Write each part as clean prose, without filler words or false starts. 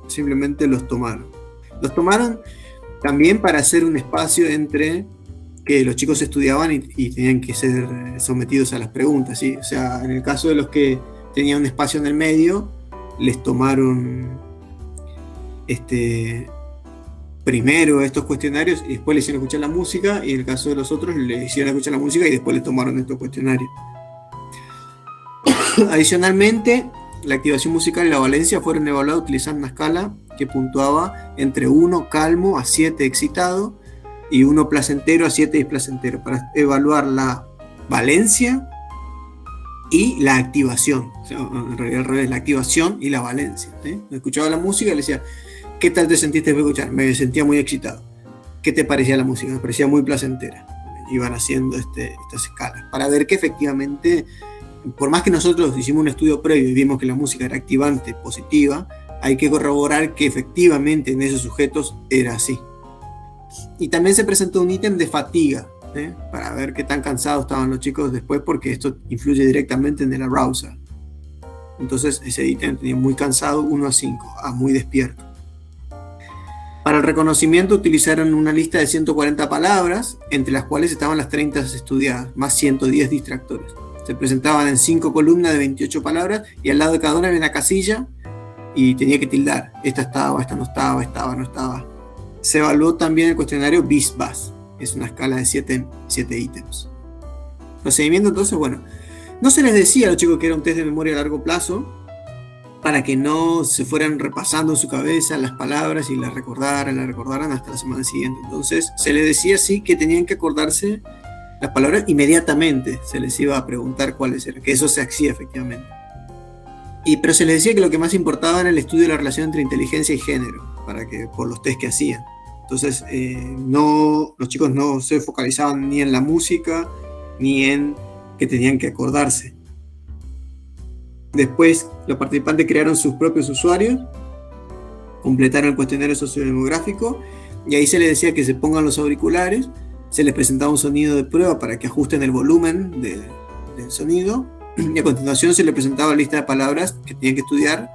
simplemente los tomaron. Los tomaron también para hacer un espacio entre que los chicos estudiaban y tenían que ser sometidos a las preguntas, ¿sí? O sea, en el caso de los que tenían un espacio en el medio, les tomaron primero estos cuestionarios y después les hicieron escuchar la música, y en el caso de los otros les hicieron escuchar la música y después les tomaron estos cuestionarios. Adicionalmente, la activación musical y la valencia fueron evaluadas utilizando una escala que puntuaba entre 1 calmo a 7 excitado y 1 placentero a 7 displacentero, para evaluar la valencia y la activación. O sea, en realidad al revés, la activación y la valencia, ¿sí? Escuchaba la música y le decía, ¿qué tal te sentiste al escuchar? Me sentía muy excitado. ¿Qué te parecía la música? Me parecía muy placentera. Iban haciendo estas escalas para ver que efectivamente, por más que nosotros hicimos un estudio previo y vimos que la música era activante, positiva, hay que corroborar que efectivamente en esos sujetos era así. Y también se presentó un ítem de fatiga, para ver qué tan cansados estaban los chicos después, porque esto influye directamente en el arousal. Entonces ese ítem tenía muy cansado, 1 a 5, muy despierto. Para el reconocimiento utilizaron una lista de 140 palabras, entre las cuales estaban las 30 estudiadas, más 110 distractores. Se presentaban en 5 columnas de 28 palabras y al lado de cada una había una casilla y tenía que tildar. Esta estaba, esta no estaba, estaba, no estaba. Se evaluó también el cuestionario BIS-BAS. Es una escala de 7 ítems. Procedimiento, entonces, bueno, no se les decía a los chicos que era un test de memoria a largo plazo, para que no se fueran repasando en su cabeza las palabras y las recordaran hasta la semana siguiente. Entonces se les decía sí que tenían que acordarse las palabras inmediatamente, se les iba a preguntar cuáles eran, que eso se hacía efectivamente. Pero se les decía que lo que más importaba era el estudio de la relación entre inteligencia y género, por los test que hacían. Entonces los chicos no se focalizaban ni en la música ni en que tenían que acordarse. Después los participantes crearon sus propios usuarios, completaron el cuestionario sociodemográfico y ahí se les decía que se pongan los auriculares, se les presentaba un sonido de prueba para que ajusten el volumen del sonido y a continuación se les presentaba la lista de palabras que tenían que estudiar,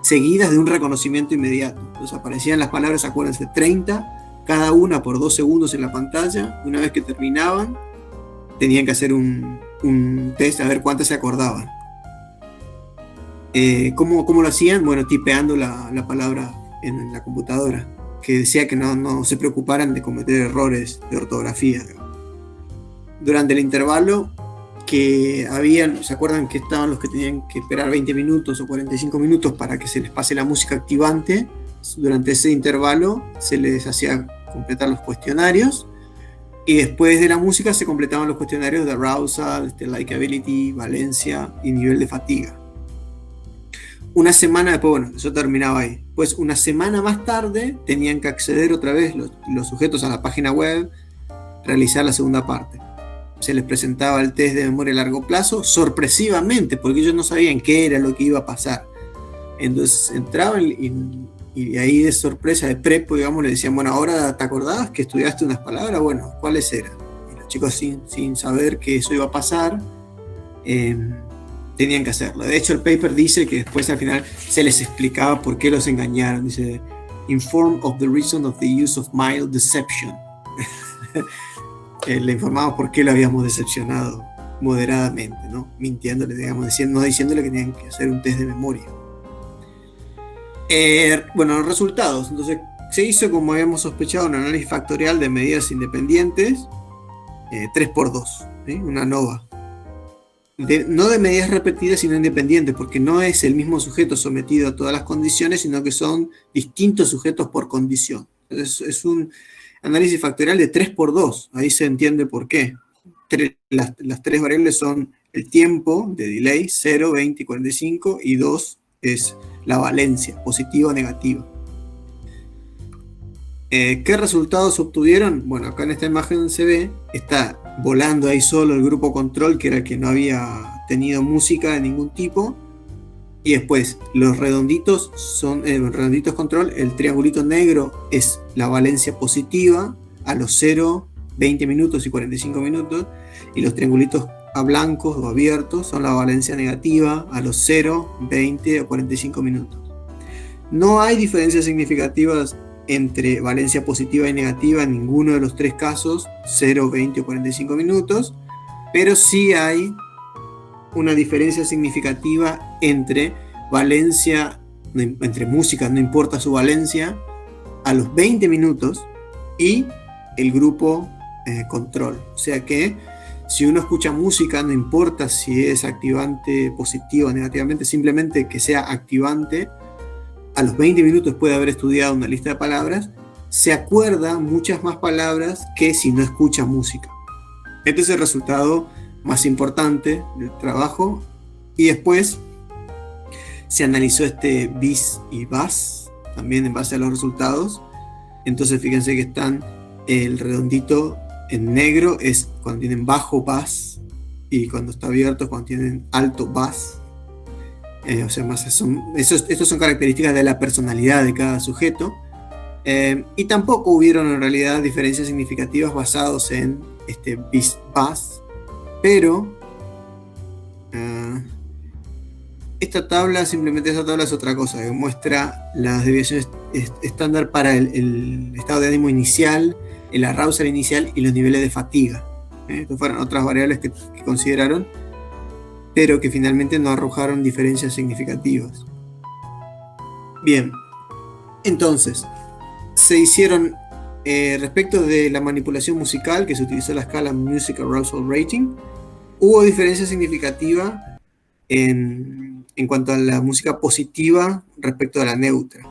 seguidas de un reconocimiento inmediato. Entonces aparecían las palabras, acuérdense, 30, cada una por 2 segundos en la pantalla. Una vez que terminaban tenían que hacer un test a ver cuántas se acordaban. ¿Cómo lo hacían? Bueno, tipeando la palabra en la computadora, que decía que no se preocuparan de cometer errores de ortografía. Durante el intervalo que habían, ¿se acuerdan que estaban los que tenían que esperar 20 minutos o 45 minutos para que se les pase la música activante? Durante ese intervalo se les hacía completar los cuestionarios y después de la música se completaban los cuestionarios de arousal, likability, valencia y nivel de fatiga. Una semana después, bueno, eso terminaba ahí. Pues una semana más tarde tenían que acceder otra vez los sujetos a la página web, realizar la segunda parte. Se les presentaba el test de memoria a largo plazo, sorpresivamente, porque ellos no sabían qué era lo que iba a pasar. Entonces entraban y ahí de sorpresa, de prepo, digamos, le decían, bueno, ahora te acordabas que estudiaste unas palabras, bueno, ¿cuáles eran? Y los chicos sin saber que eso iba a pasar, tenían que hacerlo. De hecho, el paper dice que después al final se les explicaba por qué los engañaron. Dice, inform of the reason of the use of mild deception. Le informamos por qué lo habíamos decepcionado moderadamente, ¿no? Mintiéndole, digamos, no diciéndole que tenían que hacer un test de memoria. Bueno, los resultados. Entonces, se hizo, como habíamos sospechado, un análisis factorial de medidas independientes, 3x2, ¿sí? Una NOVA. No de medidas repetidas, sino independientes, porque no es el mismo sujeto sometido a todas las condiciones, sino que son distintos sujetos por condición. Entonces, es un análisis factorial de 3x2, ahí se entiende por qué. Las 3 variables son el tiempo de delay, 0, 20 y 45, y 2 es la valencia, positiva o negativa. ¿Qué resultados obtuvieron? Bueno, acá en esta imagen se ve, está volando ahí solo el grupo control, que era el que no había tenido música de ningún tipo, y después los redonditos son redonditos control, el triangulito negro es la valencia positiva a los 0, 20 minutos y 45 minutos, y los triangulitos a blancos o abiertos son la valencia negativa a los 0, 20 o 45 minutos. No hay diferencias significativas entre valencia positiva y negativa en ninguno de los tres casos, 0, 20 o 45 minutos, pero sí hay una diferencia significativa entre valencia, entre música, no importa su valencia, a los 20 minutos y el grupo control. O sea que si uno escucha música, no importa si es activante positivo o negativamente, simplemente que sea activante, a los 20 minutos puede haber estudiado una lista de palabras, se acuerda muchas más palabras que si no escucha música. Este es el resultado más importante del trabajo. Y después se analizó este bis y bas, también en base a los resultados. Entonces fíjense que están, el redondito en negro es cuando tienen bajo bas, y cuando está abierto cuando tienen alto bas. O sea, estos son características de la personalidad de cada sujeto. Y tampoco hubieron en realidad diferencias significativas basados en este bis-bas, pero esta tabla es otra cosa, que muestra las desviaciones estándar para el estado de ánimo inicial, el arousal inicial y los niveles de fatiga. Estas fueron otras variables que consideraron, pero que finalmente no arrojaron diferencias significativas. Bien, entonces, se hicieron, respecto de la manipulación musical, que se utilizó la escala Music Arousal Rating, hubo diferencia significativa en cuanto a la música positiva respecto a la neutra.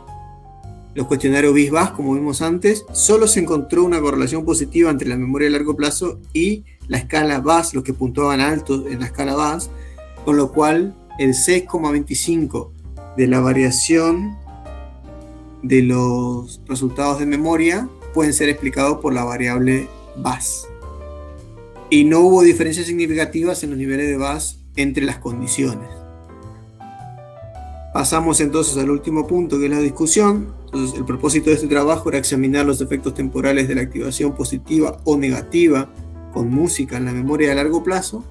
Los cuestionarios BIS-BAS, como vimos antes, solo se encontró una correlación positiva entre la memoria a largo plazo y la escala BAS, los que puntuaban alto en la escala BAS, con lo cual el 6,25 de la variación de los resultados de memoria pueden ser explicados por la variable BAS. Y no hubo diferencias significativas en los niveles de BAS entre las condiciones. Pasamos entonces al último punto, que es la discusión. Entonces, el propósito de este trabajo era examinar los efectos temporales de la activación positiva o negativa con música en la memoria a largo plazo.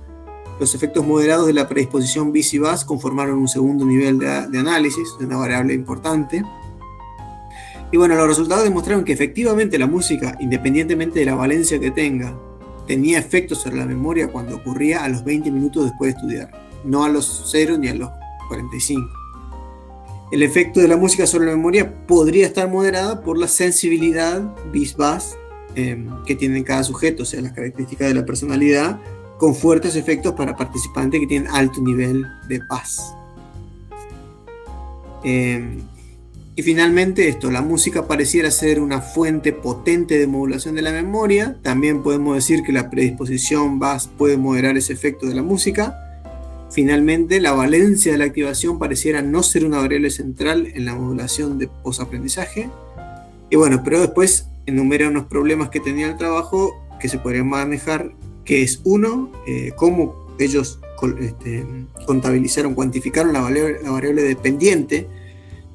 Los efectos moderados de la predisposición bis y bas conformaron un segundo nivel de análisis, una variable importante. Y bueno, los resultados demostraron que efectivamente la música, independientemente de la valencia que tenga, tenía efectos sobre la memoria cuando ocurría a los 20 minutos después de estudiar, no a los 0 ni a los 45. El efecto de la música sobre la memoria podría estar moderada por la sensibilidad bis-bas que tiene cada sujeto, o sea, las características de la personalidad, con fuertes efectos para participantes que tienen alto nivel de bas. Y finalmente la música pareciera ser una fuente potente de modulación de la memoria. También podemos decir que la predisposición bas puede moderar ese efecto de la música. Finalmente, la valencia de la activación pareciera no ser una variable central en la modulación de posaprendizaje. Y bueno, pero después enumera unos problemas que tenía el trabajo que se podrían manejar, que es uno, cómo ellos contabilizaron, cuantificaron la variable dependiente,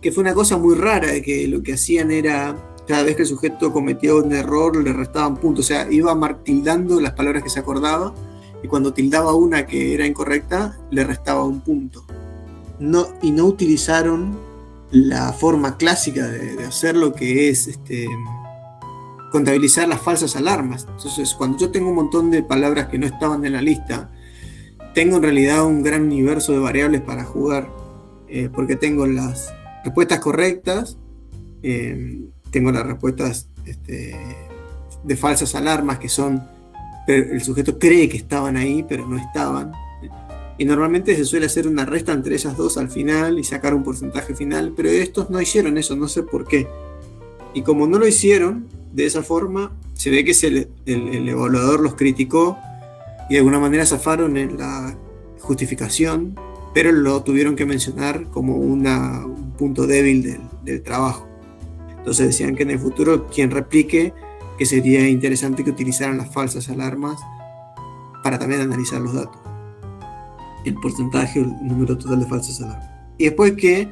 que fue una cosa muy rara, de que lo que hacían era, cada vez que el sujeto cometía un error, le restaban puntos, o sea, iba tildando las palabras que se acordaba, y cuando tildaba una que era incorrecta, le restaba un punto. Y no utilizaron la forma clásica de hacer lo que es contabilizar las falsas alarmas. Entonces, cuando yo tengo un montón de palabras que no estaban en la lista, tengo en realidad un gran universo de variables para jugar, porque tengo las respuestas correctas, tengo las respuestas de falsas alarmas, que son, el sujeto cree que estaban ahí, pero no estaban. Y normalmente se suele hacer una resta entre esas dos al final y sacar un porcentaje final, pero estos no hicieron eso, no sé por qué. Y como no lo hicieron de esa forma, se ve que el evaluador los criticó y de alguna manera zafaron en la justificación, pero lo tuvieron que mencionar como un punto débil del trabajo. Entonces decían que en el futuro quien replique, que sería interesante que utilizaran las falsas alarmas para también analizar los datos, el porcentaje o el número total de falsas alarmas. Y después que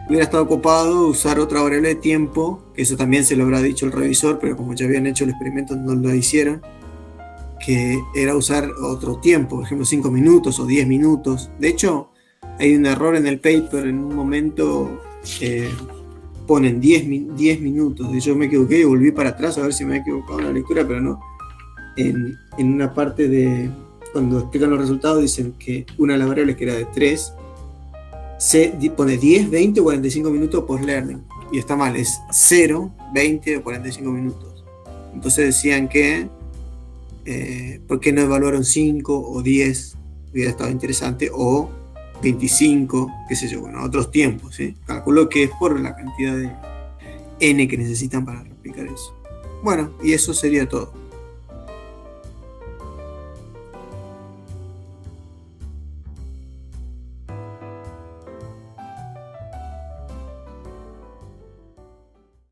hubiera estado copado usar otra variable de tiempo, que eso también se lo habrá dicho el revisor, pero como ya habían hecho el experimento no lo hicieron, que era usar otro tiempo, por ejemplo 5 minutos o 10 minutos. De hecho, hay un error en el paper en un momento ponen 10 minutos, y yo me equivoqué y volví para atrás a ver si me había equivocado en la lectura, pero no. En una parte de, cuando explican los resultados, dicen que una de las variables que era de 3, se pone 10, 20 o 45 minutos post-learning, y está mal, es 0, 20 o 45 minutos. Entonces decían que, ¿por qué no evaluaron 5 o 10? Hubiera estado interesante, o 25, qué sé yo, bueno, otros tiempos, ¿sí? Calculo que es por la cantidad de n que necesitan para replicar eso. Bueno, y eso sería todo.